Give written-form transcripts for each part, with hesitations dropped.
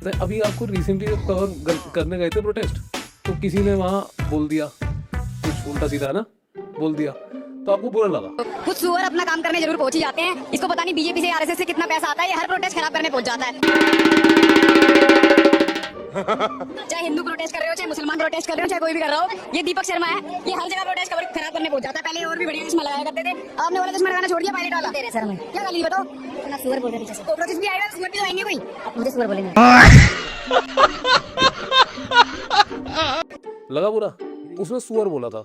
अभी आपको रिसेंटली जब कवर करने गए थे प्रोटेस्ट, तो किसी ने वहाँ बोल दिया कुछ उल्टा सीधा ना बोल दिया, तो आपको बुरा लगा। कुछ सुअर अपना काम करने जरूर पहुंच ही जाते हैं। इसको पता नहीं बीजेपी से आरएसएस से कितना पैसा आता है, ये हर प्रोटेस्ट खराब करने पहुंच जाता है। चाहे हिंदू प्रोटेस्ट कर रहे हो, चाहे मुसलमान प्रोटेस्ट कर रहे हो, चाहे कोई भी कर रहा हो, ये दीपक शर्मा है, ये हर जगह प्रोटेस्ट खराब करने पहुंच जाता है। पहले और भी बढ़िया चश्मा लगाया करते थे, आपने वाला चश्मा लगाना छोड़ दिया, पायलट वाला। तेरे सर में क्या गाली बताओ, इतना सुअर बोल रहे थे। कोकरोच भी आएगा, सुअर भी तो आएंगे, कोई आप मुझे सुअर बोलेंगे। लगा बुरा, उसने सुअर बोला था।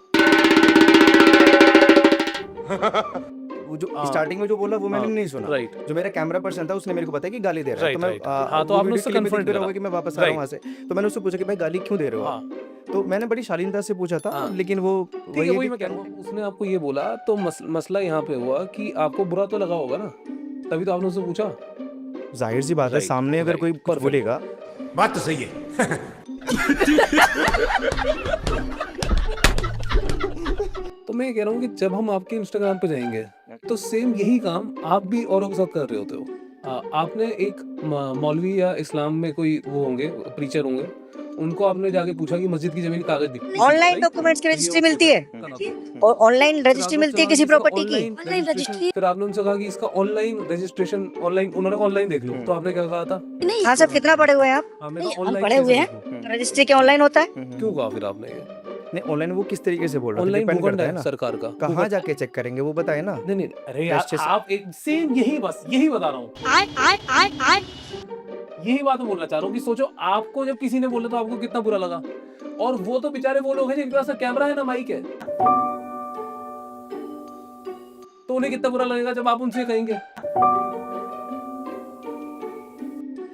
वो जो स्टार्टिंग में जो बोला वो मैंने नहीं सुना। राइट। जो मेरा कैमरा पर्सन था उसने मेरे को बताया कि गाली दे रहा है। तो मैं हाँ, तो आपने उससे कंफर्ट करा कि मैं वापस आ रहा हूं वहां से, तो मैंने उससे पूछा कि भाई गाली क्यों दे रहे हो आप? तो मैंने बड़ी शालीनता से पूछा था, लेकिन वो वही मैं कह रहा हूँ, उसने आपको ये बोला तो मसला यहाँ पे हुआ कि आपको बुरा तो लगा होगा ना, तभी तो आपने उससे पूछा। जाहिर सी बात है, सामने अगर कोई कुछ बोलेगा, बात तो सही है। तो मैं कह रहा हूँ कि जब हम आपके इंस्टाग्राम पे जाएंगे तो सेम यही काम आप भी औरों के साथ कर रहे होते हो। आपने एक मौलवी या इस्लाम में कोई वो होंगे, प्रीचर होंगे, उनको आपने जाके पूछा कि मस्जिद की जमीन कागज दी। ऑनलाइन डॉक्यूमेंट्स की रजिस्ट्री मिलती है, और ऑनलाइन रजिस्ट्री मिलती है किसी प्रॉपर्टी की, ऑनलाइन रजिस्ट्री। फिर आपने उनसे कहा कि इसका ऑनलाइन रजिस्ट्रेशन ऑनलाइन, उन्होंने ऑनलाइन देख लो, तो आपने क्या कहा था? हाँ सर, कितना पढ़े हुए हैं आप? हम पढ़े हुए हैं, रजिस्ट्री के ऑनलाइन होता है। क्यों कहा फिर आपने ये? नहीं, ऑनलाइन वो किस तरीके से बोल रहा है, ऑनलाइन डिपेंड भूखंड करता है है ना सरकार का, कहाँ जाके चेक करेंगे वो बताए ना। नहीं अरे यार, आप एक सेम यही बस यही बता रहा हूँ, यही बात मैं बोलना चाह रहा हूँ कि सोचो आपको जब किसी ने बोला तो आपको कितना बुरा लगा, और वो तो बेचारे वो लोग हैं जिनके पास कैमरा है ना माइक है, तो उन्हें कितना बुरा लगेगा जब आप उनसे कहेंगे।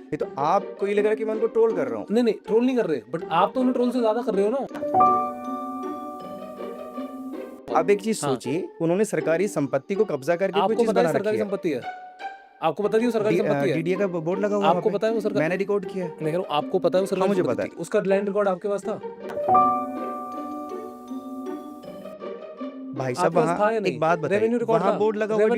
ये तो आपको ये लग रहा है कि मैं उनको ट्रोल कर रहा हूँ। नहीं ट्रोल नहीं कर रहे, बट आप तो उन्हें ट्रोल से ज्यादा कर रहे हो ना। आप एक चीज सोचिए, उन्होंने सरकारी संपत्ति को कब्जा करके कोई चीज बना रखी है। सरकारी संपत्ति है, आपको पता है वो सरकारी संपत्ति है। डीडीए का बोर्ड लगा हुआ है, आपको पता है वो सरकारी, मैंने रिकॉर्ड किया है। नहीं, आपको पता है वो सरकारी, मुझे पता है। उसका लैंड रिकॉर्ड आपके पास था भाई साहब? वहाँ एक बात बताइए, वहाँ बोर्ड लगा हुआ है,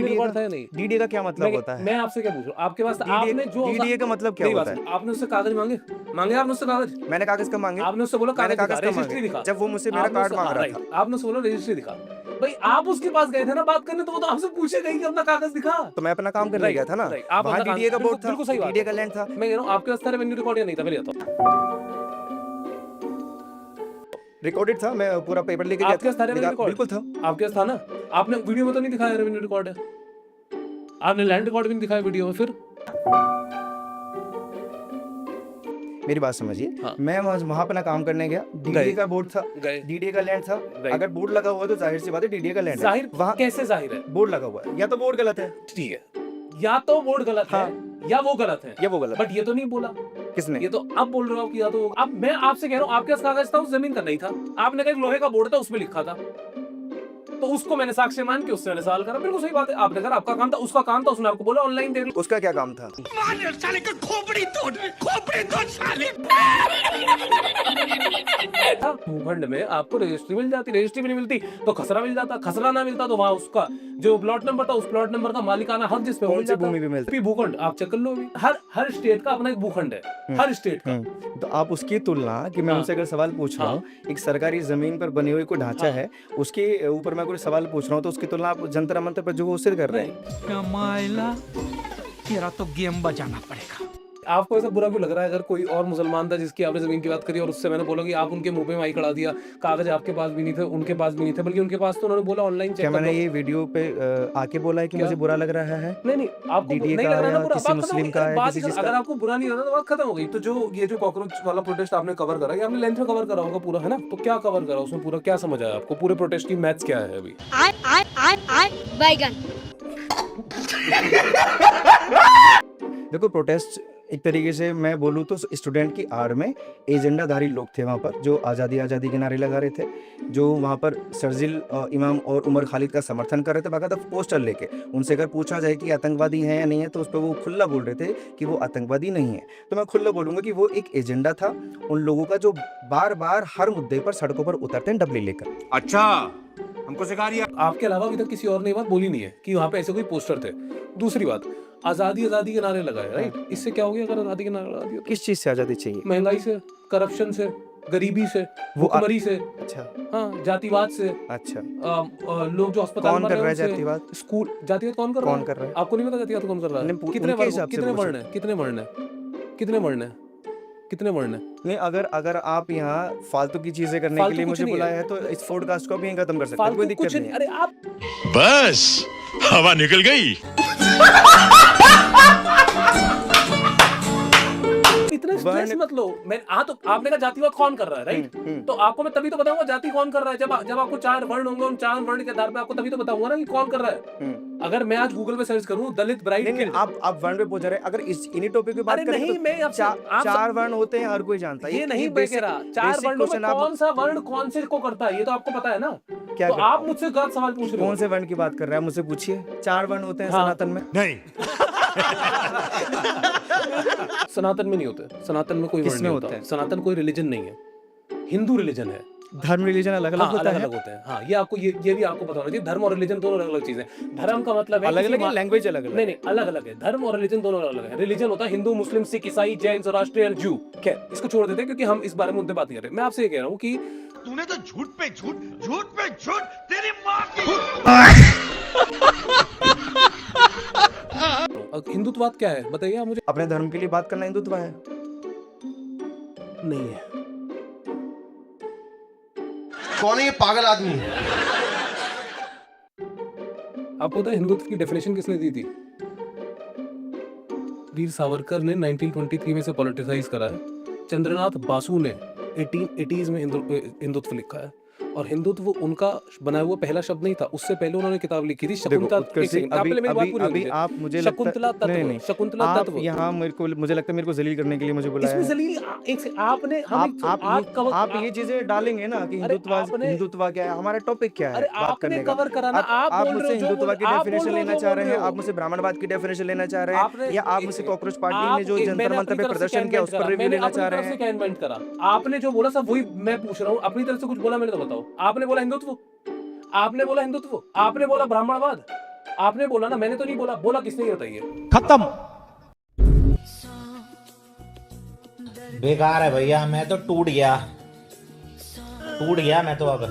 डीडीए का क्या मतलब होता है? मैं आपसे क्या पूछ रहा हूँ, आपके पास आपने जो डीडीए का मतलब क्या होता है? आपने उससे कागज मांगे आपने उससे कागज? मैंने कागज कब मांगे? आपने उससे बोला कागज रजिस्ट्री दिखा, जब वो मुझसे मेरा कार्ड मांग रहा था। आपने उससे बोला रजिस्ट्री दिखा, भाई आप उसके पास गए थे ना बात करने, तो वो तो आपसे पूछेगा कि अपना कागज दिखा। तो मैं अपना काम करने गया था ना, वहाँ डीडीए का बोर्ड था, डीडीए का लैंड था। मैं कह रहा हूँ आपके पास था रेवेन्यू रिकॉर्ड या नहीं था? पहले रिकॉर्डेड था, मैं पूरा पेपर लेके गया था। बिल्कुल था, आपके पास था ना। आपने वीडियो में तो नहीं दिखाया रेवेन्यू रिकॉर्ड है, आपने लैंड रिकॉर्ड भी नहीं दिखाया वीडियो में। फिर मेरी बात समझिए, मैं वहाँ अपना काम करने गया, डीडीए का बोर्ड था, डीडीए का लैंड था। अगर बोर्ड लगा हुआ तो जाहिर सी बात है डीडीए का लैंड है। जाहिर वहाँ कैसे जाहिर है? बोर्ड लगा हुआ है, या तो बोर्ड गलत है, ठीक है, या तो बोर्ड गलत है, या वो गलत है, बट ये तो नहीं बोला किसने? ये तो आप बोल रहे हो कि या तो अब मैं आपसे कह रहा हूँ आपके पास कागज था, उस जमीन का नहीं था, आपने कहा लोहे का बोर्ड था उसमें लिखा था, तो उसको मैंने साक्ष्य मान के उससे मैंने सवाल करा। बिल्कुल सही बात है, आपने कहा आपका काम था, उसका काम था, उसने आपको बोला ऑनलाइन देख लो। उसका क्या काम था? साले का खोपड़ी तोड़ साले। भूखंड में आपको रजिस्ट्री मिल जाती, रजिस्ट्री भी नहीं मिलती तो खसरा मिल जाता, खसरा ना मिलता तो वहाँ उसका जो प्लॉट नंबर था, उस प्लॉट नंबर का मालिकाना हक जिस पे कौन सी भूमि भी मिलती। भूखंड आप चेक कर लो, हर स्टेट का अपना एक भूखंड है, हर स्टेट का। तो आप उसकी तुलना कि मैं उनसे अगर सवाल पूछ रहा हूँ, एक सरकारी जमीन पर बनी हुई कोई ढांचा है, उसके ऊपर मैं कोई सवाल पूछ रहा हूँ, तो उसकी तुलना आप जंतर मंतर पर जो उससे कर रहे हैं। तेरा तो गेम बजाना पड़ेगा। आपको ऐसा बुरा क्यों लग रहा है अगर कोई और मुसलमान था जिसकी आपने जमीन की बात करी और उससे मैंने बोला कि आप उनके मुंह पे माइक अड़ा दिया, कागज आपके पास भी नहीं थे, उनके पास भी नहीं थे, बल्कि उनके पास तो उन्होंने बोला ऑनलाइन चेक। क्या मैंने ये वीडियो पे आके बोला है कि मुझे बुरा लग रहा है? नहीं आपको नहीं लग रहा ना, किसी मुस्लिम का है, किसी चीज का। अगर आपको बुरा नहीं लग रहा तो बात खत्म हो गई। तो जो ये जो कॉकरोच वाला प्रोटेस्ट आपने कवर करा, ये आपने लेंथ में कवर करा होगा पूरा, है ना? तो क्या कवर करा उसमें, पूरा क्या समझ आया आपको? पूरे प्रोटेस्ट की मैथ्स क्या है अभी? बैगन। देखो, प्रोटेस्ट एक तरीके से मैं बोलूँ तो स्टूडेंट की आड़ में एजेंडाधारी लोग थे वहाँ पर, जो आज़ादी के नारे लगा रहे थे, जो वहाँ पर शर्जिल इमाम और उमर खालिद का समर्थन कर रहे थे बाकायदा पोस्टर लेके। उनसे अगर पूछा जाए कि आतंकवादी हैं या नहीं है, तो उस पर वो खुला बोल रहे थे कि वो आतंकवादी नहीं है। तो मैं खुला बोलूँगा कि वो एक एजेंडा था उन लोगों का, जो बार बार हर मुद्दे पर सड़कों पर उतरते हैं डबली लेकर। अच्छा हमको सिखा रही है। आपके अलावा अभी तक किसी और ने ये बात बोली नहीं है कि वहां पे ऐसे कोई पोस्टर थे। दूसरी बात, आजादी आजादी के नारे लगाए, राइट? इससे क्या हो गया अगर आजादी के नारे लगा दिए? किस चीज से आजादी चाहिए? महंगाई से, करप्शन से, गरीबी से, भुखमरी से, अच्छा हाँ, जातिवाद से, अच्छा, लोग जो अस्पताल कौन में कर मर रहा है उनसे, जातिवाद? स्कूल जातिवाद कौन कर रहा है? कौन कर रहा है? आपको नहीं पता जातिवाद कौन कर रहा है? नहीं, कितने उनके हिसाब से कितने पूछो। वर्ण है? कितने वर्ण है? कितने वर्ण है? कितने वर्ण है? नहीं, अगर आप यहाँ फालतू की चीजें करने के फालतू लिए कुछ मुझे नहीं है। बुलाया है तो इस पॉडकास्ट को भी यहीं खत्म कर सकते हैं, फालतू कोई दिक्कत कुछ नहीं नहीं। है। अरे आप बस हवा निकल गई। इतना स्ट्रेस मत लो। मैं तो आपने कहा जातिवाद कौन कर रहा है, राइट? तो आपको मैं तभी तो बताऊंगा जाति कौन कर रहा है, जब आपको 4 वर्ण होंगे, उन 4 वर्ण के आधार पे आपको तभी तो बताऊंगा ना कि कौन कर रहा है। अगर मैं आज गूगल पे सर्च करूं दलित ब्राइड नहीं, आप वर्ण पे पहुंच रहे हैं। अगर इन्हीं टॉपिक पे बात अरे करें नहीं, तो मैं आप 4 वर्ण होते हैं, हर कोई जानता है। ये नहीं मैं कह रहा 4 वर्णों में कौन सा वर्ण कौन से को करता है, ये तो आपको पता है ना। क्या तो करता आप मुझसे गलत सवाल पूछ रहे हो। कौन से वर्ण की बात कर रहे हैं, मुझसे पूछिए। 4 वर्ण होते हैं हाँ। सनातन में। नहीं, सनातन में नहीं होते। सनातन में कोई वर्ण किसमें नहीं होते होता। हैं? सनातन कोई रिलीजन नहीं है, हिंदू रिलीजन है। धर्म रिलीजन अलग अलग हाँ, होता अलग है। अलग होते हैं। हाँ, ये आपको ये भी आपको पता होना चाहिए। धर्म और रिलीजन दोनों अलग अलग चीजें हैं। धर्म का मतलब है अलग किसी अलग है, लैंग्वेज अलग अलग। नहीं अलग अलग है। धर्म और रिलीजन दोनों अलग अलग है। रिलीजन होता है हिंदू, मुस्लिम, सिख, ईसाई, जैन, ज़ोरास्ट्रियन, जू। खैर इसको छोड़ देते हैं क्योंकि हम इस बारे में मुद्दे बात नहीं कर रहे। मैं आपसे ये कह रहा हूँ कि तूने तो झूठ पे झूठ, झूठ पे झूठ, तेरी माँ की। हिंदुत्ववाद क्या है बताइए आप मुझे। अपने धर्म के लिए बात करना हिंदुत्व है? नहीं है। कौन है ये पागल आदमी? आपको पता है हिंदुत्व की डेफिनेशन किसने दी थी? वीर सावरकर ने 1923 में से पॉलिटिसाइज करा है। चंद्रनाथ बासु ने 1880s में हिंदुत्व लिखा है। और हिंदुत्व उनका बनाया हुआ पहला शब्द नहीं था, उससे पहले उन्होंने किताब लिखी थी शकुंतला। अभी आप मुझे शकुंतला तत्व, नहीं, शकुंतला आप तत्व। यहाँ मुझे लगता है मेरे को जलील करने के लिए मुझे बुलाया इसमें है। जलील आपने आप ये चीजें डालेंगे ना कि हिंदुत्व क्या है, हमारा टॉपिक क्या है अरे बात आपने करने का। कवर करा ना। आप मुझसे हिंदुत्व की डेफिनेशन लेना चाह रहे हैं, आप मुझसे ब्राह्मणवाद की डेफिनेशन लेना चाह रहे हैं, या आप मुझसे कॉकरोच पार्टी ने जो जंतर मंतर पे प्रदर्शन किया उस पर रिव्यू लेना चाह रहे हैं? क्या इन्वेंट करा आपने? जो बोला सब वही मैं पूछ रहा हूँ। अपनी तरफ से कुछ बोला मैंने तो बताओ। आपने बोला हिंदुत्व, आपने बोला हिंदुत्व, आपने बोला ब्राह्मणवाद, आपने बोला ना, मैंने तो नहीं बोला। बोला किसने ये बताइए? खत्म। बेकार है भैया, मैं तो टूट गया मैं तो अब।